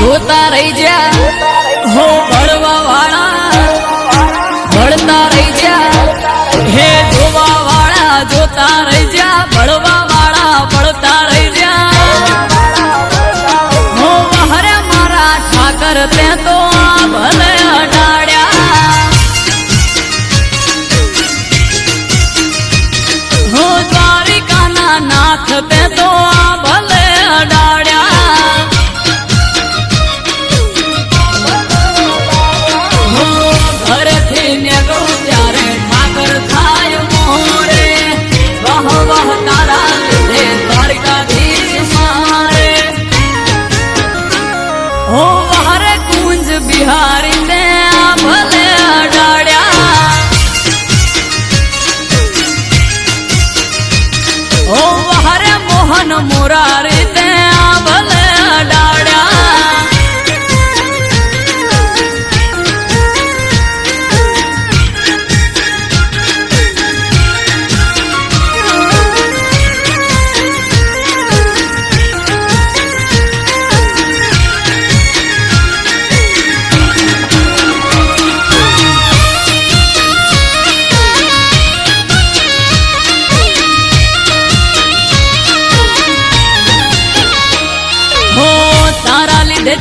જોતા રહી જા હો ભળવા વાળા ભળતા રહી જા હે જોવા વાળા જોતા રહી જા ભળવા વાળા ભળતા રહી જા હો બહરે મારા ઠાકર તે તો ભલે અડાડ્યા હો દ્વારિકાના નાથ તે તો ભલે અડાડ્યા बिहारी ने भले अडाड्या ओ हरे मोहन मुरारी ने भले अडाड्या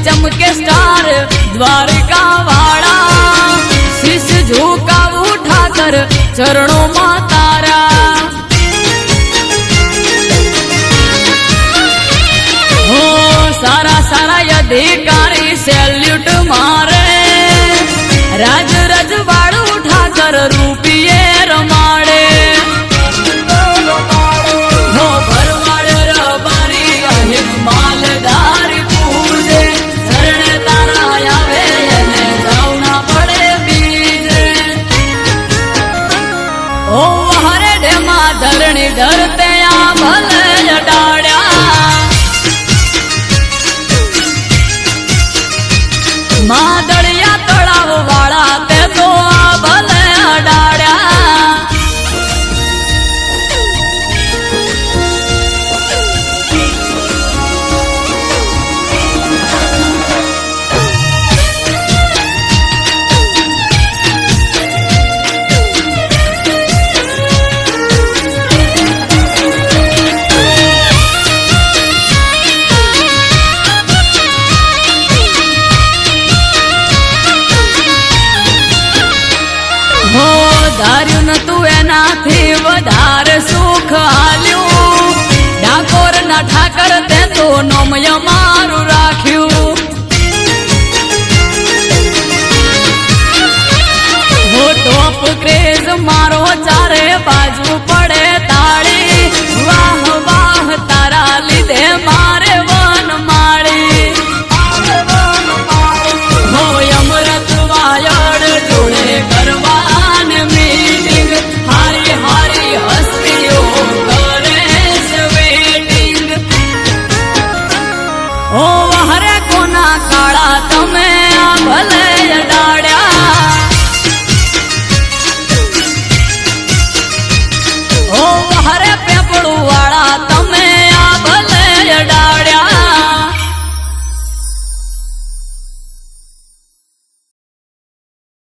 चमके स्टार द्वारिका वाला शीश झुका उठाकर चरणों में तारा हो सारा सारा अधिकारी सैल्यूट मारे राज रजवाड़ उठाकर रूपिये रमाड़े हो भरवाड़ रबारी अहिम मालदारी धरणी धरते आ भले अडाड्या मादड़िया तड़ाव वाला ते तो आ भले अडाड्या धार्यु न तू एनाथी वधारे सुख आल्यू डाकोर ना ठाकर ते तो नोमय मारू